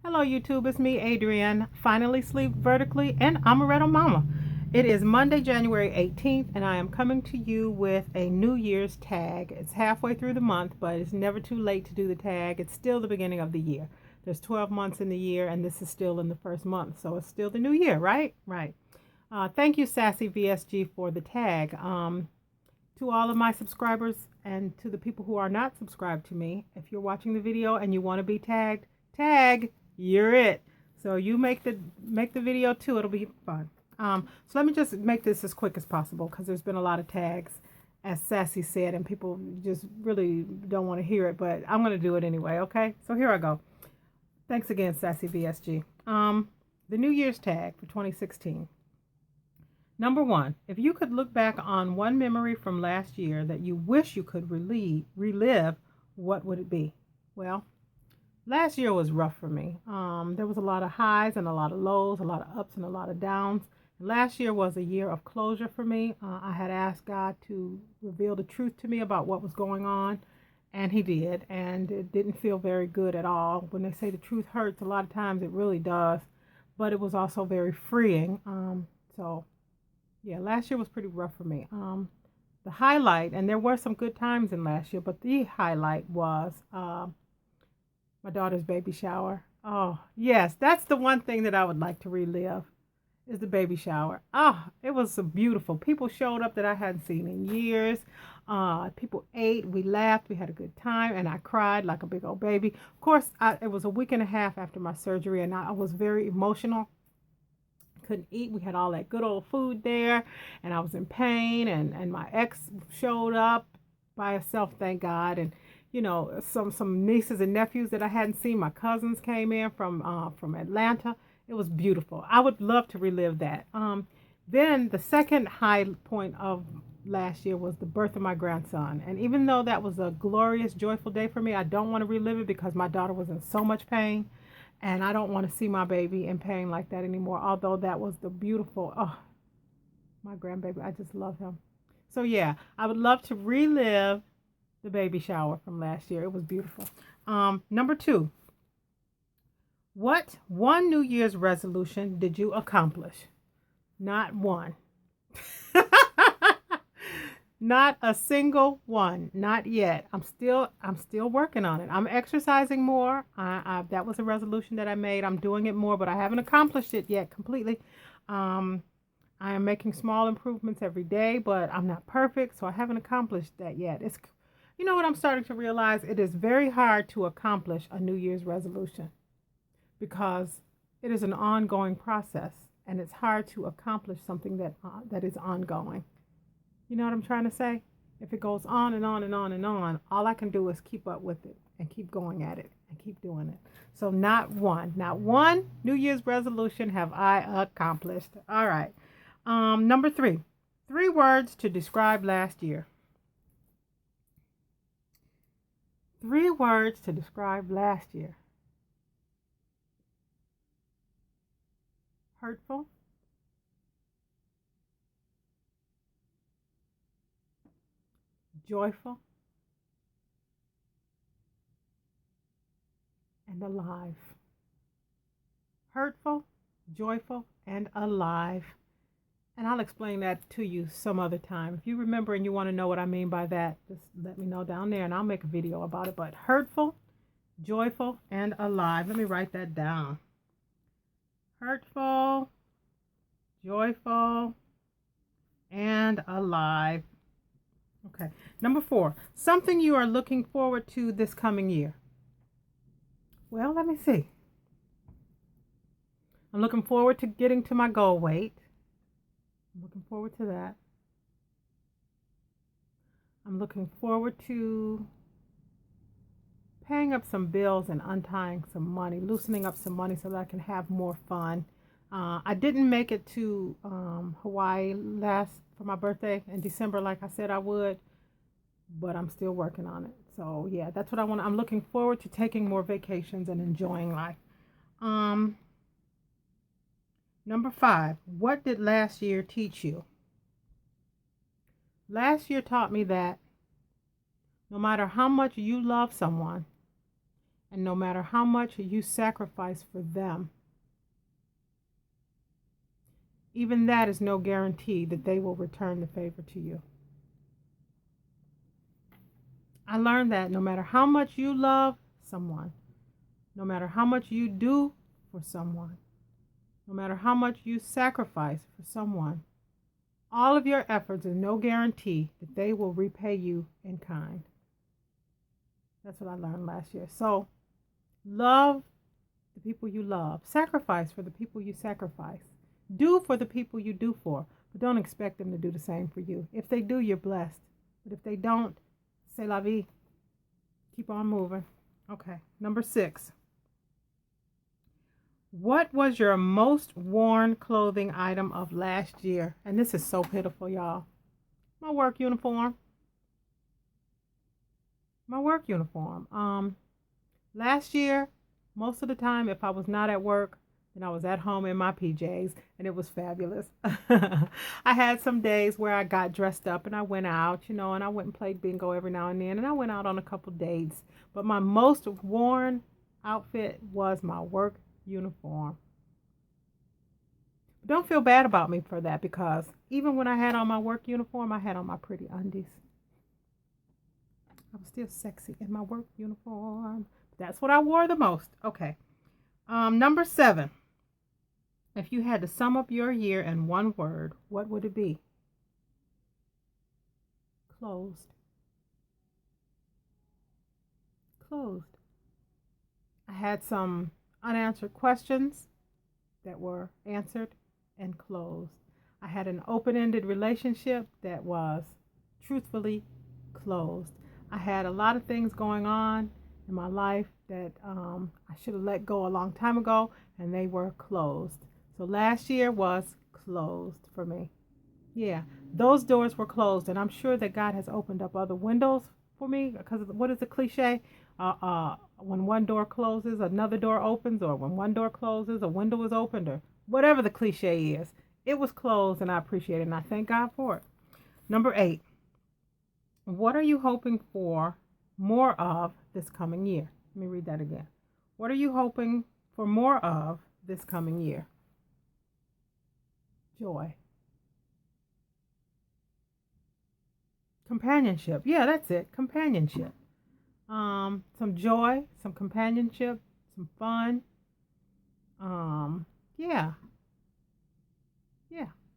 Hello YouTube, it's me Adrienne, finally sleep vertically, and I'm a Red Mama. It is Monday, January 18th, and I am coming to you with a New Year's tag. It's halfway through the month, but it's never too late to do the tag. It's still the beginning of the year. There's 12 months in the year, and this is still in the first month, so it's still the new year, right? Right. Thank you, Sassy VSG, for the tag. To all of my subscribers and to the people who are not subscribed to me, if you're watching the video and you want to be tagged, tag, you're it. So you make the video too. It'll be fun. So let me just make this as quick as possible because there's been a lot of tags, as Sassy said, and people just really don't want to hear it, but I'm going to do it anyway, okay? So here I go. Thanks again, Sassy VSG. The New Year's tag for 2016. Number one, if you could look back on one memory from last year that you wish you could relive, what would it be? Well, last year was rough for me. There was a lot of highs and a lot of lows, a lot of ups and a lot of downs. Last year was a year of closure for me. I had asked God to reveal the truth to me about what was going on, and He did. And it didn't feel very good at all. When they say the truth hurts, a lot of times it really does. But it was also very freeing. Yeah, last year was pretty rough for me. The highlight, and there were some good times in last year, but the highlight was my daughter's baby shower. Oh, yes, that's the one thing that I would like to relive is the baby shower. Oh, it was so beautiful. People showed up that I hadn't seen in years. People ate, we laughed, we had a good time, and I cried like a big old baby. Of course, it was a week and a half after my surgery, and I was very emotional. Couldn't eat. We had all that good old food there, and I was in pain, and my ex showed up by herself, thank God, and some nieces and nephews that I hadn't seen. My cousins came in from Atlanta. It was beautiful. I would love to relive that. Then the second high point of last year was the birth of my grandson, and even though that was a glorious, joyful day for me, I don't want to relive it because my daughter was in so much pain. And I don't want to see my baby in pain like that anymore. Although that was the beautiful, oh, my grandbaby, I just love him. So yeah, I would love to relive the baby shower from last year. It was beautiful. Number two, what one New Year's resolution did you accomplish? Not one. Not a single one, not yet. I'm still working on it. I'm exercising more. That was a resolution that I made. I'm doing it more, but I haven't accomplished it yet completely. I am making small improvements every day, but I'm not perfect, so I haven't accomplished that yet. You know what I'm starting to realize? It is very hard to accomplish a New Year's resolution because it is an ongoing process, and it's hard to accomplish something that is ongoing. You know what I'm trying to say? If it goes on and on and on and on, all I can do is keep up with it and keep going at it and keep doing it. So not one New Year's resolution have I accomplished. All right. Number three words to describe last year. 3 words to describe last year. Hurtful, joyful, and alive. Hurtful, joyful, and alive. And I'll explain that to you some other time. If you remember and you want to know what I mean by that, just let me know down there and I'll make a video about it. But hurtful, joyful, and alive. Let me write that down. Hurtful, joyful, and alive. Okay. Number 4, something you are looking forward to this coming year. Well, let me see. I'm looking forward to getting to my goal weight. I'm looking forward to that. I'm looking forward to paying up some bills and untying some money, loosening up some money so that I can have more fun. I didn't make it to Hawaii for my birthday in December like I said I would, but I'm still working on it. So yeah, that's what I want. I'm looking forward to taking more vacations and enjoying life. Number 5, what did last year teach you? Last year taught me that no matter how much you love someone, And no matter how much you sacrifice for them, even that is no guarantee that they will return the favor to you. I learned that no matter how much you love someone, no matter how much you do for someone, no matter how much you sacrifice for someone, all of your efforts is no guarantee that they will repay you in kind. That's what I learned last year. So, love the people you love. Sacrifice for the people you sacrifice. Do for the people you do for. But don't expect them to do the same for you. If they do, you're blessed. But if they don't, c'est la vie. Keep on moving. Okay, number 6. What was your most worn clothing item of last year? And this is so pitiful, y'all. My work uniform. Last year, most of the time, if I was not at work, then I was at home in my PJs, and it was fabulous. I had some days where I got dressed up and I went out, and I went and played bingo every now and then, and I went out on a couple dates. But my most worn outfit was my work uniform. Don't feel bad about me for that, because even when I had on my work uniform, I had on my pretty undies. I was still sexy in my work uniform. That's what I wore the most. Okay. Number 7. If you had to sum up your year in one word, what would it be? Closed. Closed. I had some unanswered questions that were answered and closed. I had an open-ended relationship that was truthfully closed. I had a lot of things going on in my life that I should have let go a long time ago, and they were closed. So last year was closed for me. Yeah, those doors were closed, and I'm sure that God has opened up other windows for me, because what is the cliche? When one door closes, another door opens, or when one door closes, a window is opened, or whatever the cliche is. It was closed, and I appreciate it, and I thank God for it. Number 8. What are you hoping for more of this coming year? Let me read that again. What are you hoping for more of this coming year? Joy. Companionship. Yeah, that's it. Companionship. Some joy, some companionship, some fun. Yeah.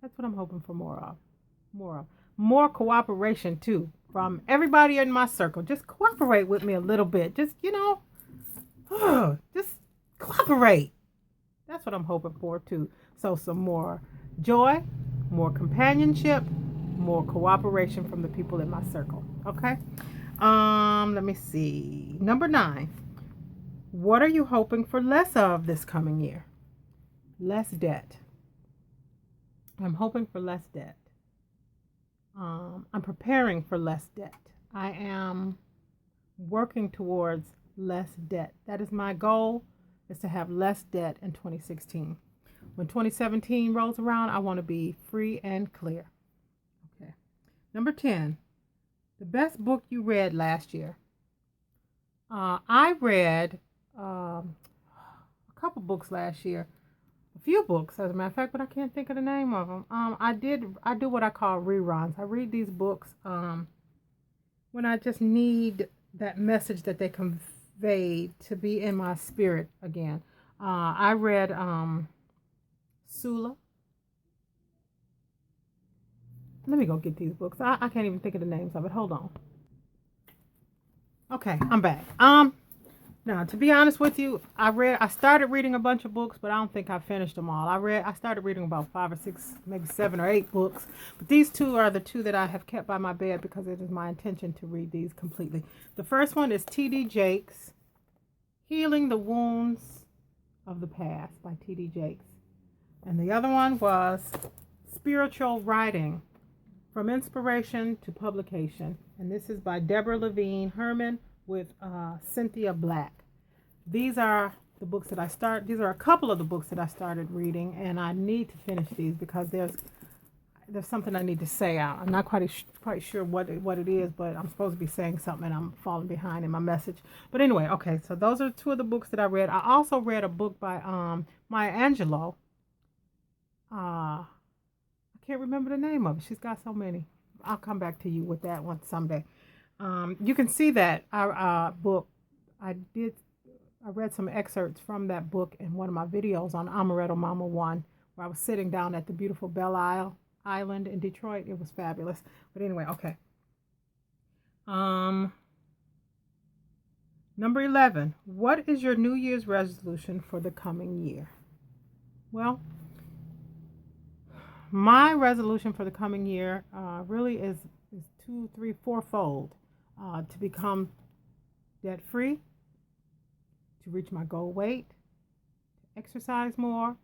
That's what I'm hoping for more of. More cooperation too from everybody in my circle. Just cooperate with me a little bit. Just just cooperate. That's what I'm hoping for too. So some more joy, more companionship, more cooperation from the people in my circle. Okay. Let me see. Number 9. What are you hoping for less of this coming year? Less debt. I'm hoping for less debt. I'm preparing for less debt. I am working towards less debt. That is my goal, is to have less debt in 2016. When 2017 rolls around, I want to be free and clear. Okay. Number 10. The best book you read last year. I read a couple books last year. A few books, as a matter of fact, but I can't think of the name of them. I do what I call reruns. I read these books when I just need that message that they conveyed to be in my spirit again. I read Sula. Let me go get these books. I can't even think of the names of it. Hold on. Okay, I'm back. Now, to be honest with you, I started reading a bunch of books, but I don't think I finished them all. I started reading about 5 or 6, maybe 7 or 8 books. But these 2 are the 2 that I have kept by my bed, because it is my intention to read these completely. The first one is T.D. Jakes, Healing the Wounds of the Past by T.D. Jakes. And the other one was Spiritual Writing, From Inspiration to Publication. And this is by Deborah Levine Herman with Cynthia Black. These are the books that these are a couple of the books that I started reading, and I need to finish these, because there's something I need to say. I'm not quite sure what it is, but I'm supposed to be saying something and I'm falling behind in my message. But anyway, okay, so those are two of the books that I read. I also read a book by Maya Angelou. I can't remember the name of it. She's got so many. I'll come back to you with that one someday. You can see that our book. I did. I read some excerpts from that book in one of my videos on Amaretto Mama One, where I was sitting down at the beautiful Belle Island in Detroit. It was fabulous. But anyway, okay. Number 11. What is your New Year's resolution for the coming year? Well, my resolution for the coming year really is two, three, fourfold. To become debt free, to reach my goal weight, to exercise more,